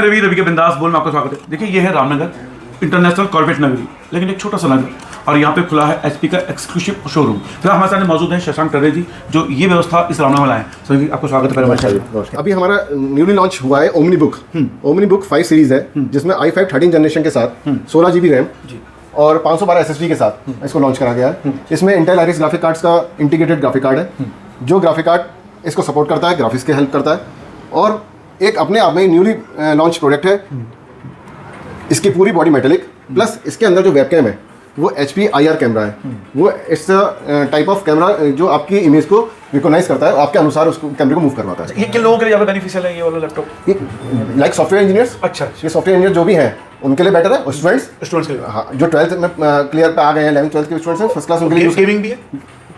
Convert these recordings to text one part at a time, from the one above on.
मैं रवि के बिंदास बोल में आपका स्वागत है। देखिए, ये है रामनगर इंटरनेशनल कॉर्पोरेट नगरी, लेकिन एक छोटा सा नगर, और यहाँ पे खुला है एचपी का एक्सक्लूसिव शोरूम। फिर हमारे साथ मौजूद हैं शशांक टर्रे जी, जो ये व्यवस्था इस रामनगर में लाए हैं। सर जी, आपको स्वागत है। अभी हमारा न्यूली लॉन्च हुआ है ओमनी बुक 5 सीरीज है, जिसमें i5 13 जनरेशन के साथ 16 GB रैम और 512 SSD के साथ इसको लॉन्च करा गया है। इसमें इंटेल आइरिस ग्राफिक कार्ड्स का इंटीग्रेटेड ग्राफिक कार्ड है, जो ग्राफिक कार्ड इसको सपोर्ट करता है, ग्राफिक्स के हेल्प करता है, और एक अपने आप में न्यूली लॉन्च प्रोडक्ट है। इसकी पूरी बॉडी मेटेलिक, प्लस इसके अंदर जो वेबकैम है वो HP IR कैमरा है। वो इट्स टाइप ऑफ कैमरा जो आपकी इमेज को रिकॉग्नाइज करता है, आपके अनुसार उसको कैमरे को मूव करवाता है। ये किन लोगों के लिए ज़्यादा बेनिफिशियल है ये वाला लैपटॉप? Like software engineers. अच्छा, ये सॉफ्टवेयर इंजीनियर जो भी हैं उनके लिए बेटर है, और स्टूडेंट्स के लिए, हाँ, जो 12th में क्लियर पे आ गए हैं, 11th 12th के स्टूडेंट्स हैं, फर्स्ट क्लास उनके लिए। गेमिंग भी है?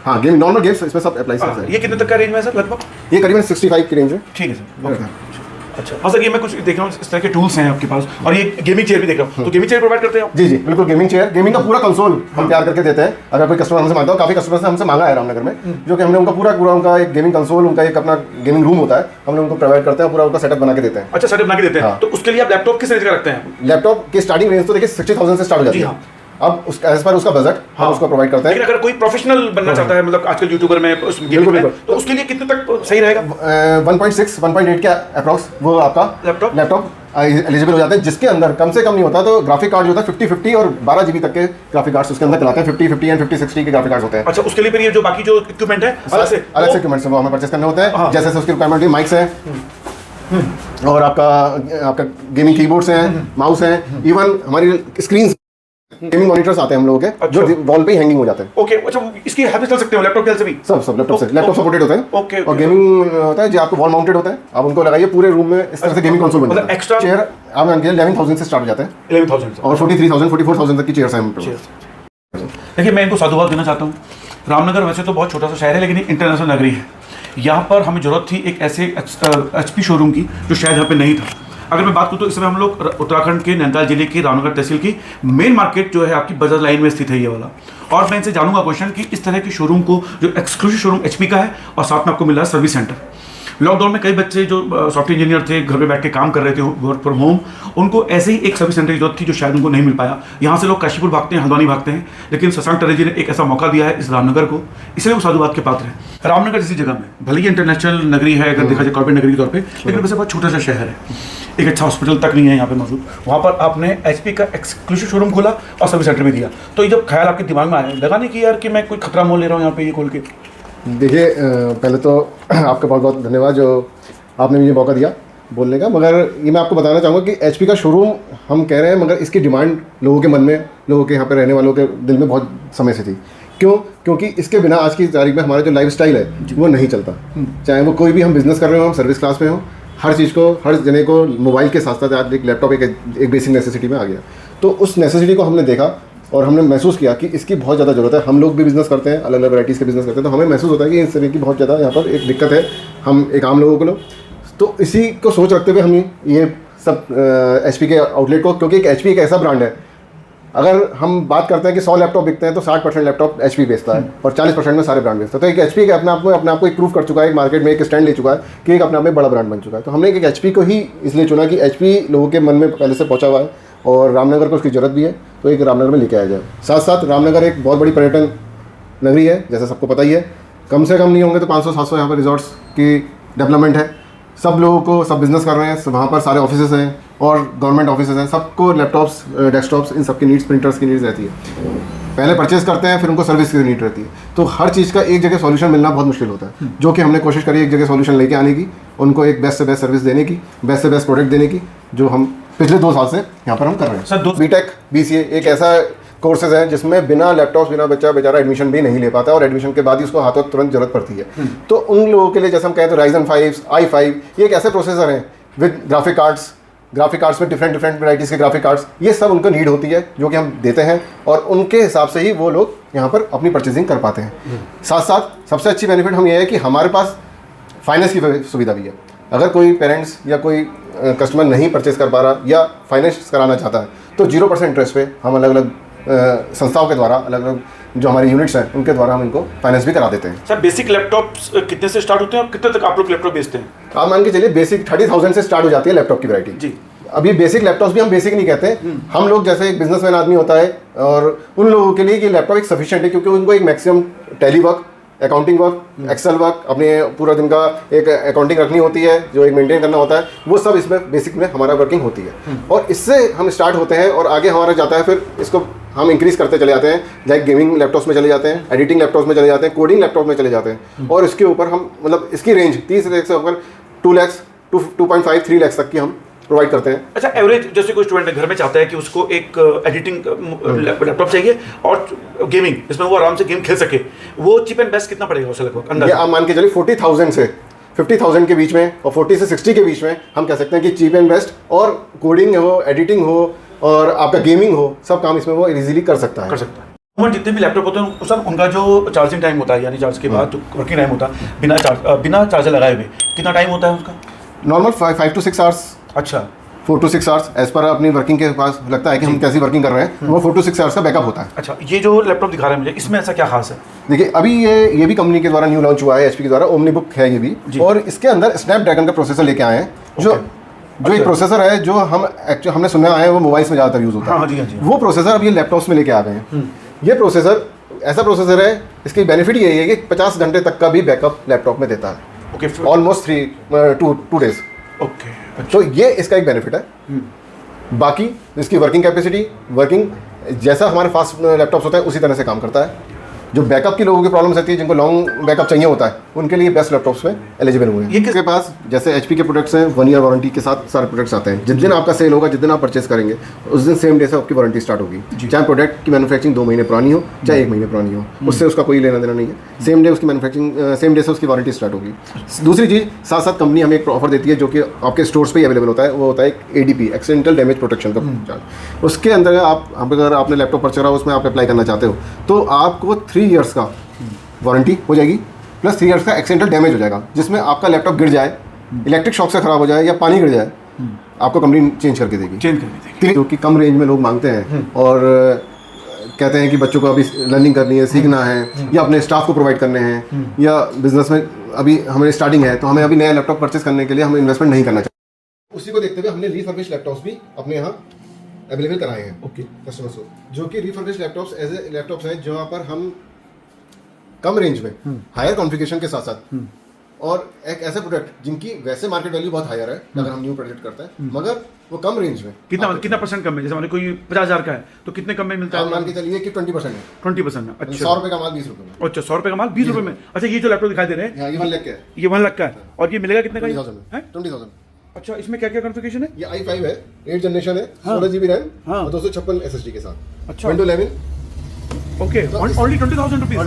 हाँ, गेम नॉर्मल गेम्स इसमें सब अप्लाई करते हैं। ये कितने तक का रेंज में है सर लगभग? ये करीबन 65 की रेंज है। ठीक है सर। अच्छा, हाँ सर, ये मैं कुछ देख रहा हूँ, इस तरह के टूल्स हैं आपके पास, और ये गेमिंग चेयर भी देख रहा हूँ। तो गेमिंग चेयर प्रोवाइड करते हैं आप? जी, बिल्कुल। गेमिंग चेयर, गेमिंग का पूरा कंसोल हम तैयार करके देते हैं। अगर कोई कस्टमर हमसे मांगता है, काफ़ी कस्टमर्स ने हमसे मांगा है रामनगर में, जो कि हमने उनका पूरा उनका एक गेमिंग कंसोल, उनका एक अपना गेमिंग रूम होता है, हमने उनको प्रोवाइड करते हैं, पूरा उनका सेटअप बना के देते हैं। अच्छा, सेटअप बना के देते हैं। तो उसके लिए आप लैपटॉप किस रेंज का रखते हैं? लैपटॉप की स्टार्टिंग रेंज तो देखिए 60,000 से स्टार्ट हो जाती है। अब एज पर उसका बजट हम उसको प्रोवाइड करते हैं। लेकिन अगर कोई प्रोफेशनल बनना चाहता है, मतलब आजकल यूट्यूबर में तो उसके लिए कितने तक सही रहेगा? 1.6 1.8 के अप्रॉक्स वो आपका लैपटॉप एलिजिबल हो जाते हैं, जिसके अंदर कम से कम नहीं होता तो ग्राफिक कार्ड जो होता है 50-50 और 12 GB तक के ग्राफिक कार्ड्स उसके अंदर चलाते हैं। 50-50 एंड 50-60 के ग्राफिक कार्ड्स होते हैं। अच्छा, उसके लिए फिर ये जो बाकी जो इक्विपमेंट है अलग से इक्विपमेंट्स वो हमें परचेस करने होते हैं। जैसे उसकी रिक्वायरमेंट, माइक्स है और आपका गेमिंग कीबोर्ड्स हैं, माउस हैं, इवन हमारी स्क्रीन गेमिंग मॉनिटर्स आते हैं हम लोगों के। अच्छा। जो वॉल पे ही हैंगिंग हो जाते हैं। ओके, अच्छा, इसकी हेल्प चल सकते हो लैपटॉप से भी? सब लैपटॉप सपोर्टेड होते हैं। ओके, और गेमिंग होता है जो आपको वॉल माउंटेड होता है, आप उनको लगाइए पूरे रूम में, इस तरह से गेमिंग कंसोल बन जाता है। एक्स्ट्रा चेयर आप 11,000 से स्टार्ट हो जाते हैं। 11,000 और 43,000 44,000 तक की चेयर्स हैं। देखिए, मैं इनको साधुवाद देना चाहता हूँ। रामनगर वैसे तो बहुत छोटा सा शहर है, लेकिन इंटरनेशनल नगरी है। यहाँ पर हमें जरूरत थी एक ऐसे HP शोरूम की जो शायद यहाँ पे नहीं था। अगर मैं बात करूँ तो इस समय हम लोग उत्तराखंड के नैनीताल जिले की रामनगर तहसील की मेन मार्केट जो है आपकी बजाज लाइन में स्थित है ये वाला। और मैं इनसे जानूंगा क्वेश्चन कि इस तरह के शोरूम को, जो एक्सक्लूसिव शोरूम HP का है, और साथ में आपको मिला है सर्विस सेंटर। लॉकडाउन में कई बच्चे जो सॉफ्टवेयर इंजीनियर थे, घर पे बैठ के काम कर रहे थे वर्क फ्रॉम होम, उनको ऐसे ही एक सर्विस सेंटर की जरूरत थी जो शायद उनको नहीं मिल पाया। यहाँ से लोग काशीपुर भागते हैं, हल्द्वानी भागते हैं, लेकिन शशांक टर्रे जी ने एक ऐसा मौका दिया है इस रामनगर को, इसलिए वो साधुवाद के पात्र है। रामनगर जैसी जगह में भले ही इंटरनेशनल नगरी है, अगर देखा जाए कॉर्पोरेट नगरी के तौर पर, लेकिन वैसे बहुत छोटा सा शहर है। एक अच्छा हॉस्पिटल तक नहीं है यहाँ पे मौजूद। वहाँ पर आपने HP का एक्सक्लूसिव शोरूम खोला और सर्विस सेंटर भी दिया। तो ये जब ख्याल आपके दिमाग में आया, लगा नहीं कि यार कि मैं कोई खतरा मोल ले रहा हूँ यहाँ पे ये खोल के? देखिए, पहले तो आपका बहुत बहुत धन्यवाद जो आपने मुझे मौका दिया बोलने का। मगर ये मैं आपको बताना चाहूँगा कि HP का शोरूम हम कह रहे हैं, मगर इसकी डिमांड लोगों के मन में, लोगों के यहाँ पे रहने वालों के दिल में बहुत समय से थी। क्योंकि इसके बिना आज की तारीख में हमारा जो लाइफस्टाइल है वो नहीं चलता। चाहे वो कोई भी हम बिजनेस कर रहे हो, हम सर्विस क्लास में हो, हर चीज़ को, हर जने को मोबाइल के साथ साथ आज एक लैपटॉप एक बेसिक नेसेसिटी में आ गया। तो उस नेसेसिटी को हमने देखा और हमने महसूस किया कि इसकी बहुत ज़्यादा ज़रूरत है। हम लोग भी बिज़नेस करते हैं, अलग अलग वैराइटीज़ के बिज़नेस करते हैं, तो हमें महसूस होता है कि इस तरह की बहुत ज़्यादा यहाँ पर एक दिक्कत है हम एक आम लोगों को लो। तो इसी को सोच रखते हुए हम ये सब HP के आउटलेट को, क्योंकि एक HP एक ऐसा ब्रांड है, अगर हम बात करते हैं कि 100 लैपटॉप बिकते हैं तो 60% लैपटॉप HP बेचता है और 40% में सारे ब्रांड बेचता है। तो एक HP के अपने आप को एक प्रूव कर चुका है, एक मार्केट में एक स्टैंड ले चुका है कि एक अपने आप में बड़ा ब्रांड बन चुका है। तो हमने एक HP को ही इसलिए चुना कि HP लोगों के मन में पहले से पहुंचा हुआ है और रामनगर को उसकी ज़रूरत भी है, तो एक रामनगर में लेके आया जाए। साथ साथ रामनगर एक बहुत बड़ी पर्यटन नगरी है, जैसे सबको पता ही है। कम से कम नहीं होंगे तो 500-700 यहाँ पर रिजॉर्ट्स की डेवलपमेंट है। सब लोगों को, सब बिजनेस कर रहे हैं, वहाँ पर सारे ऑफिसेस हैं और गवर्नमेंट ऑफिसेस हैं, सबको लैपटॉप्स, डेस्कटॉप्स, इन सब की नीड्स, प्रिंटर्स की नीड्स रहती है। पहले परचेज करते हैं, फिर उनको सर्विस की नीड रहती है। तो हर चीज़ का एक जगह सॉल्यूशन मिलना बहुत मुश्किल होता है, जो कि हमने कोशिश करी एक जगह सॉल्यूशन लेके आने की, उनको एक बेस्ट से बेस्ट सर्विस देने की, बेस्ट से बेस्ट प्रोडक्ट देने की, जो हम पिछले 2 साल से यहाँ पर हम कर रहे हैं। सर, BTech BCA एक ऐसा कोर्सेज है जिसमें बिना लैपटॉप्स, बिना बच्चा बेचारा एडमिशन भी नहीं ले पाता और एडमिशन के बाद ही उसको हाथों तुरंत जरूरत पड़ती है। तो उन लोगों के लिए, जैसे हम कहते हैं Ryzen 5 i5, ये एक ऐसे प्रोसेसर हैं विद ग्राफिक कार्ड्स में डिफरेंट वैराइटीज़ के ग्राफिक कार्ड्स, ये सब उनको नीड होती है, जो कि हम देते हैं और उनके हिसाब से ही वो लोग यहाँ पर अपनी परचेजिंग कर पाते हैं। साथ साथ सबसे अच्छी बेनिफिट हम ये है कि हमारे पास फाइनेंस की सुविधा भी है। अगर कोई पेरेंट्स या कोई कस्टमर नहीं परचेज कर पा रहा या फाइनेंस कराना चाहता है तो 0% इंटरेस्ट पे हम अलग अलग संस्थाओं के द्वारा, अलग अलग जो हमारी यूनिट्स हैं उनके द्वारा हम इनको फाइनेंस भी करा देते हैं। सर, बेसिक लैपटॉप्स कितने से स्टार्ट होते हैं और कितने तक आप लोग लैपटॉप बेचते हैं? आप मान के चलिए बेसिक 30,000 से स्टार्ट हो जाती है लैपटॉप की वैरायटी जी। अभी बेसिक लैपटॉप्स भी हम बेसिक नहीं कहते, हम लोग जैसे एक बिजनेसमैन आदमी होता है और उन लोगों के लिए ये लैपटॉप एक सफिशिएंट है, क्योंकि उनको एक maximum tally work, accounting work, Excel work, अपने पूरा दिन का एक अकाउंटिंग रखनी होती है, जो एक मेंटेन करना होता है, वो सब इसमें बेसिक में हमारा वर्किंग होती है। और इससे हम स्टार्ट होते हैं और आगे हमारा जाता है, फिर इसको हम इंक्रीज करते चले जाते हैं, लाइक गेमिंग लैपटॉप्स में चले जाते हैं, एडिटिंग लैपटॉप्स में चले जाते हैं, कोडिंग लैपटॉप में चले जाते हैं, और इसके ऊपर हम मतलब इसकी रेंज 30 लाख से होकर 2 लाख 2.5-3 लाख तक की हम प्रोवाइड करते हैं। अच्छा, एवरेज जैसे कोई स्टूडेंट घर में चाहता है कि उसको एक एडिटिंग लैपटॉप चाहिए और गेमिंग, इसमें वो आराम से गेम खेल सके, वो चीप एंड बेस्ट कितना पड़ेगा उसे लगभग अंदाजा? ये आप मान के चलिए 40,000 से 50,000 के बीच में और 40 से 60 के बीच में हम कह सकते हैं कि चीप एंड बेस्ट, और कोडिंग हो, एडिटिंग हो और आपका गेमिंग हो, सब काम इसमें वो इजीली कर सकता है। और जितने भी लैपटॉप होते हैं सर, उनका जो चार्जिंग टाइम होता है, यानी चार्ज के बाद जो वर्किंग टाइम होता है बिना चार्जर लगाए हुए, कितना टाइम होता है उसका? Normal 5 to 6 hours. अच्छा, 4 to 6 आवर्स एज पर अपनी वर्किंग के पास लगता है कि हम कैसी वर्किंग कर रहे हैं, वो 4 to 6 आवर्स का बैकअप होता है। अच्छा, ये जो लैपटॉप दिखा रहे हैं मुझे, इसमें ऐसा क्या खास है? देखिए, अभी ये भी कंपनी के द्वारा न्यू लॉन्च हुआ है, एचपी के द्वारा, ओमनीबुक है ये भी, और इसके अंदर स्नैपड्रैगन का प्रोसेसर लेके आए हैं, जो एक प्रोसेसर है जो हमने सुना है वो मोबाइल्स में ज़्यादातर यूज़ होता है। हाँ जी, हाँ जी। वो प्रोसेसर अब ये लैपटॉप्स में लेके आ गए हैं। ये प्रोसेसर ऐसा प्रोसेसर है, इसकी बेनिफिट यही है कि 50 घंटे तक का भी बैकअप लैपटॉप में देता है, ओके, ऑलमोस्ट 2 डेज। ओके, तो ये इसका एक बेनिफिट है। बाकी इसकी वर्किंग कैपेसिटी, वर्किंग जैसा हमारे फास्ट लैपटॉप्स होता है उसी तरह से काम करता है। जो बैकअप की लोगों की प्रॉब्लम्स रहती है, जिनको लॉन्ग बैकअप चाहिए होता है, उनके लिए बेस्ट लैपटॉप्स में एलिजिबल हुए हैं। ये किसके पास जैसे एचपी के प्रोडक्ट्स हैं, 1 ईयर वारंटी के साथ सारे प्रोडक्ट्स आते हैं। जिस दिन आपका सेल होगा, जिस दिन आप परचेस करेंगे, उस दिन सेम डे से आपकी वारंटी स्टार्ट होगी। चाहे प्रोडक्ट की मैन्युफैक्चरिंग 2 महीने पुरानी हो, चाहे 1 महीने पुरानी हो, उससे उसका कोई लेना देना नहीं है। सेम डे उसकी मैन्युफैक्चरिंग, सेम डे से उसकी वारंटी स्टार्ट होगी। दूसरी चीज़, साथ साथ कंपनी हमें एक ऑफर देती है जो कि आपके स्टोर्स पर ही अवेलेबल होता है, वो होता है एक ADP, एक्सीडेंटल डैमेज प्रोटेक्शन का चार्ज। उसके अंदर अगर आपने लैपटॉप परचेस करा, उसमें आप अप्लाई करना चाहते हो, तो आपको 3 ईयर्स का वारंटी हो जाएगी, प्लस 3 इयर्स का एक्सीडेंटल डैमेज हो जाएगा, जिसमें आपका लैपटॉप गिर जाए, इलेक्ट्रिक शॉक से ख़राब हो जाए या पानी गिर जाए, आपको कंपनी चेंज करके देगी। जो कि कम रेंज में लोग मांगते हैं और कहते हैं कि बच्चों को अभी लर्निंग करनी है, सीखना है, या अपने स्टाफ को प्रोवाइड करने हैं, या बिजनेस में अभी हमें स्टार्टिंग है तो हमें अभी नया लैपटॉप परचेस करने के लिए हमें इन्वेस्टमेंट नहीं करना चाहिए। उसी को देखते हुए हमने रिफर्बिश्ड लैपटॉप्स भी अपने यहाँ अवेलेबल कराए हैं कस्टमर्स को, जो कि refurbished laptops as a laptops हैं जहाँ पर हम कम रेंज में हायर कॉन्फ़िगरेशन के साथ साथ, और एक ऐसे प्रोडक्ट जिनकी वैसे मार्केट वैल्यू बहुत हायर है अगर हम न्यू प्रोडक्ट करते हैं, मगर वो कम रेंज में। कितना परसेंट कम है? जैसे मान कोई 50,000 का है तो कितने कम में मिलता है? मान के चलिए कि 20% है। 20% में? अच्छा, 100 रुपये का माल 20 रुपये में। अच्छा, 100 रुपये का माल 20 रुपये में। अच्छा, ये जो लैपटॉप दिखाई दे रहे हैं, ये 1 लाख का है। ये 1 लाख का है, और ये मिलेगा कितने का? 20,000। अच्छा, इसमें क्या क्या कॉन्फ़िगरेशन है? ये i5 है, 8 जनरेशन है, 16 GB रैम और 256 SSD के साथ। अच्छा, Windows 11। Okay, only 20,000 rupees.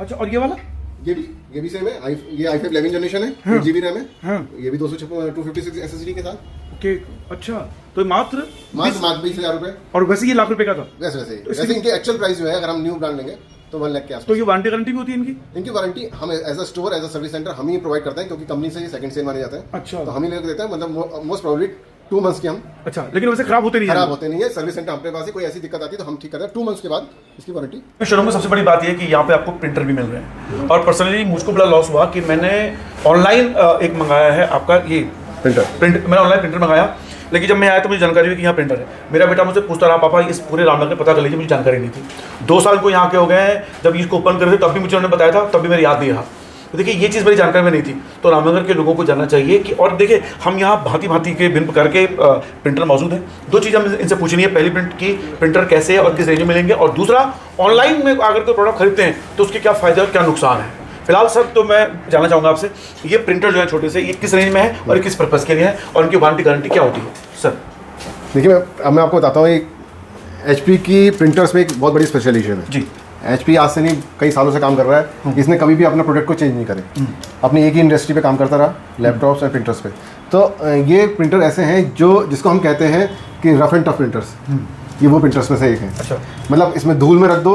अच्छा, और ये वाला? ये भी सेम है, ये i5 11 जनरेशन है, 8 GB रैम है, ये भी 256 SSD के साथ। ओके, अच्छा, तो मात्र 20,000 रुपये। और वैसे ये लाख रुपए का था? वैसे इनके एक्चुअल प्राइस जो है, अगर हम न्यू ब्रांड लेंगे तो 1 लाख के आसपास। तो ये वारंटी गारंटी भी होती है इनकी वारंटी हम as a store, as a service centre हम ही प्रोवाइड करते हैं, क्योंकि कंपनी से ये सेकंड सेल माने जाते हैं। अच्छा, तो हम ही लेकर देते हैं, मतलब मोस्ट प्रोबेबली 2 मंथ्स की हम। अच्छा, लेकिन वैसे खराब होते नहीं है, सर्विस सेंटर अपने पास ही, कोई ऐसी दिक्कत आती है तो हम ठीक करते हैं, 2 मंथ्स के बाद इसकी वारंटी। शोरूम में सबसे बड़ी बात यह है कि यहाँ पे आपको प्रिंटर भी मिल रहे हैं, और पर्सनली मुझको बड़ा लॉस हुआ कि मैंने ऑनलाइन एक मंगाया है आपका ये मैंने ऑनलाइन प्रिंटर मंगाया, लेकिन जब मैं आया तो मुझे जानकारी हुई कि यहाँ प्रिंटर है। मेरा बेटा मुझसे पूछता रहा, पापा इस पूरे रामनगर पता कर लीजिए, मुझे जानकारी नहीं थी। 2 साल को यहाँ के हो गए हैं, जब इसको ओपन करे थे तब भी मुझे उन्होंने बताया था, तब भी मेरी याद नहीं रहा। तो देखिए, ये चीज़ मेरी जानकारी में नहीं थी, तो रामनगर के लोगों को जानना चाहिए कि, और देखिए हम यहाँ भांति भांति के भिन्न प्रकार के प्रिंटर मौजूद हैं। 2 चीज़ हम इनसे पूछनी है, पहली प्रिंटर कैसे है और किस रेंज में मिलेंगे, और दूसरा ऑनलाइन में अगर कोई प्रोडक्ट खरीदते हैं तो उसके क्या फ़ायदे और क्या नुकसान है। फिलहाल सर, तो मैं जानना चाहूँगा आपसे, ये प्रिंटर जो है छोटे से, ये किस रेंज में है और किस पर्पज़ के लिए है, और उनकी वारंटी गारंटी क्या होती है सर? देखिए, मैं आपको बताता हूँ, एक HP की प्रिंटर्स में एक बहुत बड़ी स्पेशलाइजेशन है जी। HP आज से नहीं, कई सालों से काम कर रहा है, इसने कभी भी अपना प्रोडक्ट को चेंज नहीं करे, अपनी एक ही इंडस्ट्री पे काम करता रहा, लैपटॉप्स और प्रिंटर्स पे। तो ये प्रिंटर ऐसे हैं जिसको हम कहते हैं कि रफ एंड टफ प्रिंटर्स। ये वो प्रिंटर्स में से एक है। अच्छा। मतलब इसमें धूल में रख दो,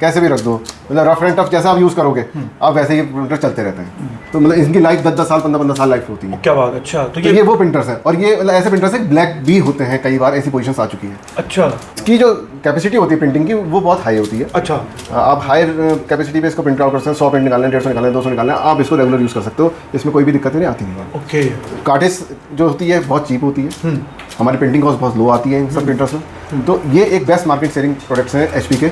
कैसे भी रख दो, मतलब रफ एंड टफ जैसा आप यूज़ करोगे आप वैसे ही प्रिंटर चलते रहते हैं। तो मतलब इनकी लाइफ 10-10 साल 15-15 साल लाइफ होती है। क्या बात। अच्छा, तो ये वो प्रिंटर्स है, और ये मतलब ऐसे प्रिंटर्स है ब्लैक भी होते हैं, कई बार ऐसी पोजीशंस आ चुकी है। अच्छा। इसकी जो कैपेसिटी होती है प्रिंटिंग की वो बहुत हाई होती है। अच्छा। आप हायर कैपेसिटी पे इसको प्रिंट आउट कर सकते हैं, 100 प्रिंट निकालना है, 150 निकालना है, 200 निकालना है, आप इसको रेगुलर यूज़ कर सकते हो, इसमें कोई भी दिक्कत नहीं आती है। ओके। कार्टेज जो होती है बहुत चीप होती है, हमारी प्रिंटिंग कॉस्ट बहुत लो आती है इन सब प्रिंटर्स में। तो ये एक बेस्ट मार्केट सेलिंग प्रोडक्ट्स हैं एचपी के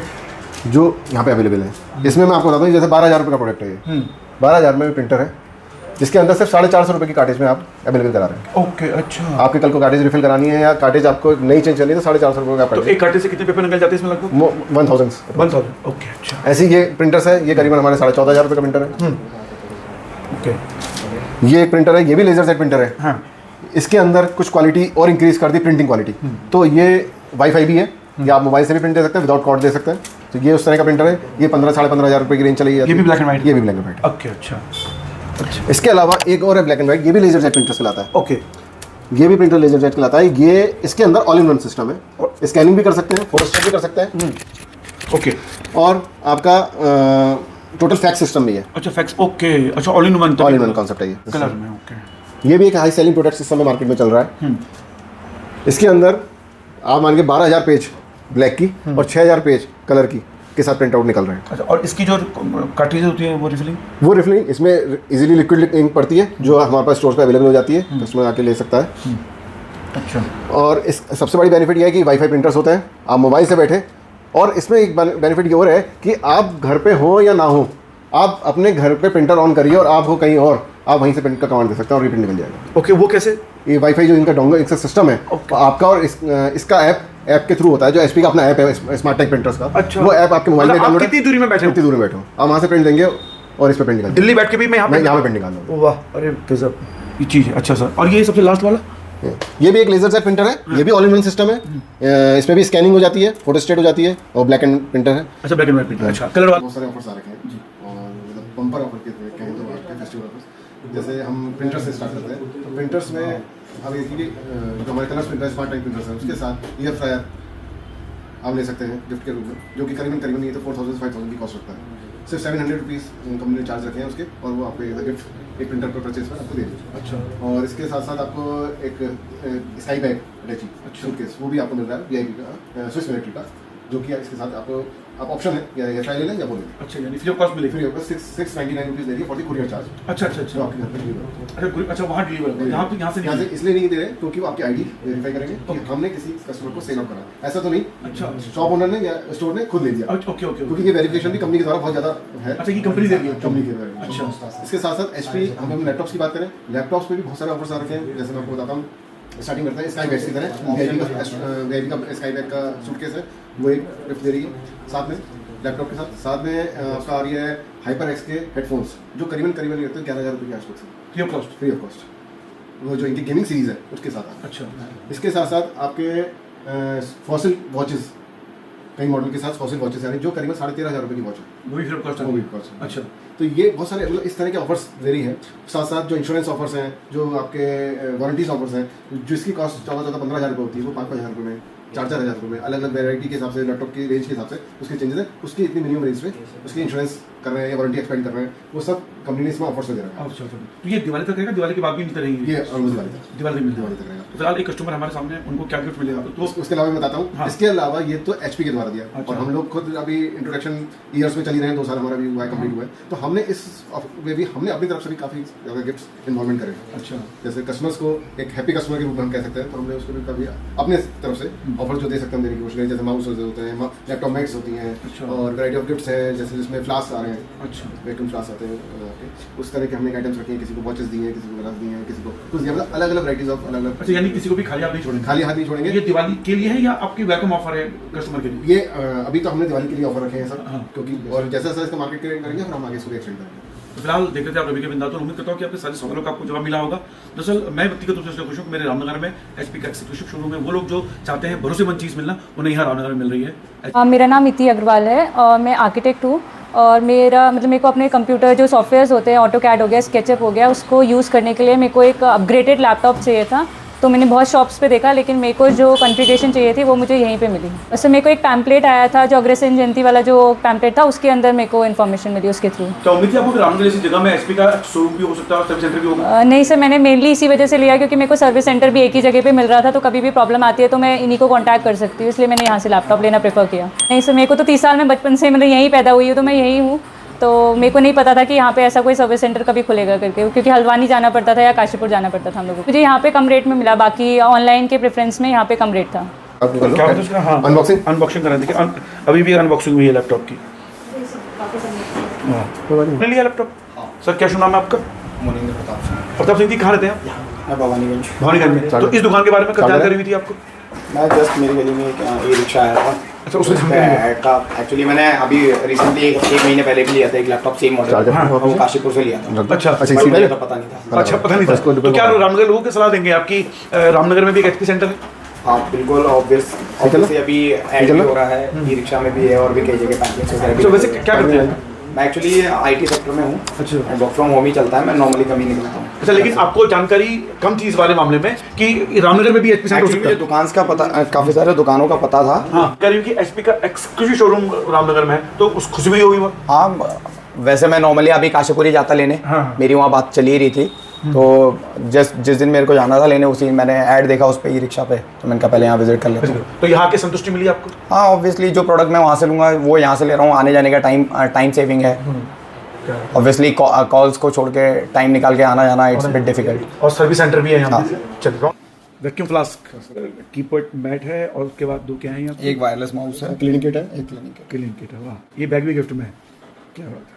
जो यहाँ पे अवेलेबल है। इसमें मैं आपको बताता हूँ, जैसे 12,000 रुपये का प्रोडक्ट है ये, 12,000 में भी प्रिंटर है जिसके अंदर सिर्फ 450 रुपये की कार्टेज में आप अवेलेबल करा रहे हैं। ओके। अच्छा। आपके कल को कार्टेज रिफिल करानी है या कार्टेज आपको नई चेंज करनी है तो 450 रुपये का तो कार्टेज। एक कार्टेज से कितने पेपर निकल जाते हैं इसमें लगभग? 1000। ओके। अच्छा। ऐसे ये प्रिंटर्स है, ये करीबन हमारे 14,500 रुपये का प्रिंटर है। ओके। ये एक प्रिंटर है, ये भी लेजर सेट प्रिंटर है। हाँ। इसके अंदर कुछ क्वालिटी और इंक्रीज कर दी, प्रिंटिंग क्वालिटी। तो ये वाईफाई भी है, या आप मोबाइल से भी प्रिंट दे सकते हैं, विदाउट कॉर्ड दे सकते हैं। तो ये उस तरह का प्रिंटर है, ये 15-15,500 रुपये की रेंज चली जाती है। ये भी ब्लैक एंड व्हाइट? ये भी ब्लैक एंड व्हाइट। ओके। अच्छा। इसके अलावा एक और है ब्लैक एंड व्हाइट, ये भी लेजर जेट प्रिंटर चलाता है। ओके। ये भी प्रिंटर लेजर जेट चलाता है। ये इसके अंदर ऑल इन वन सिस्टम है, स्कैनिंग भी कर सकते हैं, फोटोस्टेट भी कर सकते हैं, ओके। और आपका टोटल फैक्स सिस्टम भी है। अच्छा, फैक्स। ओके। अच्छा, all in one. All in one concept है ये कलर में। ओके। ये भी एक हाई सेलिंग प्रोडक्ट इस समय मार्केट में चल रहा है। इसके अंदर आप मान के 12,000 पेज ब्लैक की और 6,000 पेज कलर की के साथ प्रिंट आउट निकल रहे हैं। अच्छा, और इसकी जो कार्ट्रिज होती है वो रिफिलिंग? वो रिफिलिंग इसमें इजीली लिक्विड इंक पड़ती है जो हमारे पास स्टोर पे अवेलेबल हो जाती है, कस्टमर आके ले सकता है। अच्छा। और इस सबसे बड़ी बेनिफिट ये है कि वाईफाई प्रिंटर्स होते हैं, आप मोबाइल से बैठे, और इसमें एक बेनिफिट ये और है कि आप घर पे हो या ना हो, आप अपने घर पे प्रिंटर ऑन करिए और आप हो कहीं और, आप वहीं से प्रिंट का कमांड दे सकते हैं और रिप्रिंट निकल जाएगा। ओके। वो कैसे? ये वाईफाई जो इनका डोंगल इसका सिस्टम है, आपका और इसका ऐप के थ्रू होता है, जो एचपी का अपना ऐप है स्मार्ट टेक प्रिंटर्स का। अच्छा। वो ऐप आपके मोबाइल में डाउनलोड है। कितनी दूरी में बैठे हो? कितनी दूर में बैठो आप वहाँ से प्रिंट देंगे और इस पर प्रिंट निकाल दिल्ली बैठ के भी मैं यहाँ पे प्रिंट निकाल लूँगा। वाह, अरे गजब ये चीज़ है। अच्छा सर, और ये सबसे लास्ट वाला? ये भी एक लेजर सेट प्रिंटर है, ये भी ऑल इन वन सिस्टम है। इसमें भी स्कैनिंग हो जाती है, फोटोस्टेट हो जाती है, और ब्लैक एंड प्रिंटर है। अच्छा, ब्लैक एंड व्हाइट प्रिंटर। अच्छा, कलर वाला? बहुत सारे ऑफर्स आ रखे हैं जी, और मतलब बम्पर ऑफर के कहें तो आपके फेस्टिवल ऑफर्स। जैसे हम प्रिंटर्स से स्टार्ट करते हैं, तो प्रिंटर्स में अब ये कि जो हमारे colours printer smart type printers हैं, उसके साथ ईयर फ्रायर आप ले सकते हैं गिफ्ट के रूप में, जो कि करीबन ये तो 4,000 से 5,000 की कॉस्ट रखता है। सिर्फ 700 रुपीज़ कंपनी ने चार्ज रखे हैं उसके, और वो आपको एज गिफ्ट एक प्रिंटर पर परचेज पर आपको दे देंगे। अच्छा। और इसके साथ साथ आपको एक स्काई बैग अटैची सूटकेस वो भी आपको मिल रहा है वीआईपी का, स्विस मिलिट्री का, जो कि इसके साथ आपको आप ऑप्शन है या ट्राई ले लें या वो ले लें। अच्छा, यानी फ्री ऑफ कॉस्ट मिलेगी? फ्री ऑफ कॉस्ट 699 रुपीज़ ले रही है फॉर द कुरियर चार्ज। अच्छा अच्छा अच्छा। जो आपके घर पे डिलीवर होगा। अच्छा, अच्छा वहाँ डिलीवर होगा, यहाँ से यहाँ से इसलिए नहीं दे रहे क्योंकि वो आपकी आईडी वेरीफाई करेंगे कि हमने किसी कस्टमर को सेल आउट करा, ऐसा तो नहीं। अच्छा। शॉप ओनर ने या स्टोर ने खुद ले लिया। Okay okay okay. क्योंकि ये वेरिफिकेशन भी कंपनी के द्वारा बहुत ज़्यादा है। अच्छा, ये कंपनी दे रही है? कंपनी के द्वारा। अच्छा। इसके साथ साथ एचपी, हम लैपटॉप्स की बात करें, लैपटॉप्स पे भी बहुत सारे ऑफर्स आ रखे हैं। जैसे मैं आपको बताता हूँ, स्टार्टिंग करते हैं स्काई बैग की तरह। वीआईपी का स्काई बैग का सूटकेस है, वो एक गिफ्ट दे रही है साथ में लैपटॉप के साथ में आपका आ रही है हाइपर एक्स के हेडफोन्स, जो करीबन ये होते हैं 11,000 रुपये के आसपास है, free of cost. Free of cost, वो जो इनकी गेमिंग सीरीज है उसके साथ। अच्छा। इसके साथ साथ आपके फॉसिल वॉचेस, कई मॉडल के साथ फॉसिल वॉचेस यानी जो करीबन 13,500 रुपये की वॉच है, वो भी फ्री ऑफ कॉस्ट है? वो भी कॉस्ट। अच्छा। तो ये बहुत सारे मतलब इस तरह के ऑफर्स दे रही है। साथ साथ जो इंश्योरेंस ऑफर्स हैं, जो आपके वारंटीज ऑफर्स हैं, जिसकी कॉस्ट 14,000-15,000 रुपये होती है, वो 5,000 रुपये में, 4,000 रुपये में, अलग अलग वैरायटी के हिसाब से, लैपटॉप की रेंज के हिसाब से उसके चेंजेस है। उसकी इतनी मिनिमम रेंज पे उसकी इंश्योरेंस कर रहे हैं या वारंटी एक्सपेंड कर रहे हैं, वो सब कंपनी ने इसमें ऑफर्स दे रखा है। अच्छा। तो ये दिवाली तक रहेगा? दिवाली के बाद भी मिलता रहेगी? ये दिवाली तक दिवाली रहेगा। तो फिलहाल एक कस्टमर हमारे सामने है, उनको क्या गिफ्ट मिलेगा? तो उसके अलावा मैं बताता हूँ। हाँ। इसके अलावा ये तो एचपी के द्वारा दिया। अच्छा। और हम लोग खुद अभी इंट्रोडक्शन ईयर्स में चली रहे हैं, 2 साल हमारा भी हुआ है, कंप्लीट हुआ है। तो हमने इस में भी हमने अपनी तरफ से भी काफ़ी ज़्यादा गिफ्ट्स इन्वॉल्वमेंट करे। अच्छा। जैसे कस्टमर्स को एक हैप्पी कस्टमर के रूप में हम कह सकते हैं, तो हमने उसको भी कभी अपने तरफ से ऑफर जो दे सकते हैं देने की कोशिश करें। जैसे माउस होते हैं, लैपटॉप मैट्स होती हैं, अच्छा। और वैरायटी ऑफ गिफ्ट्स है, जैसे जिसमें फ्लास्क आ रहे हैं। अच्छा। वैक्यूम फ्लास्क आते हैं, उस तरह के हमने आइटम्स रखे हैं। किसी को वॉचेस दी हैं, किसी को ग्लास दी हैं, किसी को कुछ दिया, मतलब अलग अलग वैराइटीज ऑफ अलग अलग। अच्छा, यानी किसी को भी खाली हाथ नहीं छोड़ेंगे? खाली हाथ नहीं छोड़ेंगे। ये दिवाली के लिए है या आपकी वेलकम ऑफर है कस्टमर के लिए? ये अभी तो हमने दिवाली के लिए ऑफर रखे हैं सर। हाँ। क्योंकि और जैसा जैसा इसका मार्केट करेंगे फिर हम आगे इसको एक्सटेंड करेंगे। तो फिलहाल देख रहे थे आप रवि के बिंदास, तो उम्मीद करता हूँ कि आपके सारे सवालों का आपको जवाब मिला होगा। दरअसल मैं व्यक्तिगत रूप से खुश हूँ, मेरे रामनगर में एचपी का एक्सक्लूसिव शोरूम है। वो लोग जो चाहते हैं भरोसेमंद चीज़ मिलना, उन्हें यहाँ रामनगर में मिल रही है। मेरा नाम इति अग्रवाल है और मैं आर्किटेक्ट हूँ। और मेरे को अपने कंप्यूटर जो सॉफ्टवेयर्स होते हैं, ऑटोकैड हो गया, स्केचअप हो गया, उसको यूज़ करने के लिए मेरे को एक अपग्रेडेड लैपटॉप चाहिए था तो मैंने बहुत शॉप्स पे देखा, लेकिन मेरे को जो कॉन्फ़िगरेशन चाहिए थी वो मुझे यहीं पे मिली। वैसे मेरे को एक पैम्पलेट आया था जो अग्रसेन जयंती वाला जो पैम्पलेट था, उसके अंदर मेरे को इन्फॉर्मेशन मिली उसके थ्रू। क्या उम्मीद थी आपको कि रामनगर जैसी जगह में एचपी का शोरूम भी हो सकता है और सर्विस सेंटर भी होगा? नहीं सर, मैंने मेनली इसी वजह से लिया क्योंकि मेरे को सर्विस सेंटर भी एक ही जगह पे मिल रहा था, तो कभी भी प्रॉब्लम आती है तो मैं इन्हीं को कॉन्टैक्ट कर सकती हूँ, इसलिए मैंने यहाँ से लैपटॉप लेना प्रेफर किया। नहीं सर, मेरे को तो 30 साल में बचपन से मतलब यहीं पैदा हुई हूँ, तो मैं यहीं हूँ, तो मेरे को नहीं पता था कि यहाँ पे ऐसा कोई सर्विस सेंटर कभी खुलेगा करके, क्योंकि हल्द्वानी जाना पड़ता था या काशीपुर जाना पड़ता था हम लोगों को। मुझे यहाँ पे कम रेट में मिला, बाकी ऑनलाइन के प्रेफरेंस में यहाँ पे कम रेट था। आप कर लो। क्या होता है उसका? हाँ, अनबॉक्सिंग अनबॉक्सिंग करा देखिए। अभी भी अनबॉक्सिंग हुई है लैपटॉप की। ले लिया लैपटॉप? सर क्या नाम है आपका? मुनिंद्र प्रताप सिंह। प्रताप सिंह जी, कहाँ रहते हैं आप? मैं भवानीगंज। भवानीगंज में। तो इस दुकान के बारे में कब जानकारी हुई थी आपको? मैं जस्ट मेरी गली में एक ई रिक्शा आया था। अच्छा, उसमें उसमें ऐड का एक्चुअली मैंने अभी रिसेंटली एक महीने पहले भी लिया था एक लैपटॉप सेम मॉडल। चार्जर? हाँ, वो काशीपुर से लिया था। अच्छा अच्छा, बट इसी मुझे में? तो पता नहीं था। अच्छा, पता नहीं था। उसको तो क्या रामनगर लोगों की सलाह देंगे आपकी रामनगर में भी एक एचपी सेंटर है? हाँ बिल्कुल, ऑब्वियसली अभी ऐड भी हो रहा है, ई रिक्शा में भी है और भी कई जगह पैम्पलेट्स वगैरह भी। तो वैसे क्या करते हैं? मैं एक्चुअली आईटी सेक्टर में हूँ। अच्छा। वर्क फ्रॉम होम ही चलता है, मैं नॉर्मली कभी निकलता हूँ। अच्छा, लेकिन आपको जानकारी कम थी इस वाले मामले में कि रामनगर में भी एचपी सेंटर हो एक्चुअली सकता मुझे है? दुकान का पता, काफ़ी सारे दुकानों का पता था। हाँ, कह रही हूँ कि एचपी का एक्सक्लूसिव शोरूम रामनगर में है, तो उस खुशी में ही होगी वो। हाँ, वैसे मैं नॉर्मली अभी काशीपुर ही जाता लेने। हाँ। मेरी वहाँ बात चली ही रही थी, तो जिस दिन मेरे को जाना था लेने, उसी मैंने ऐड देखा उस पे ई रिक्शा पे, तो मैंने कहा पहले यहाँ विजिट कर लेता हूँ। तो यहाँ की संतुष्टि मिली आपको? हाँ ऑब्वियसली, जो प्रोडक्ट मैं वहाँ से लूँगा वो यहाँ से ले रहा हूँ, आने जाने का टाइम सेविंग है। ऑब्वियसली कॉल्स को छोड़ के टाइम निकाल के आना जाना इट्स बिट डिफिकल्ट। और सर्विस सेंटर भी है यहाँ हाँ। पे। चलिए, वैक्यूम फ्लास्क, कीपैड मैट है, और उसके बाद दो क्या है यहाँ पे? एक वायरलेस माउस है, क्लिनिक किट है। एक क्लिनिक है। क्लीन किट है। वाह, ये बैग भी गिफ्ट में है। क्या बात है।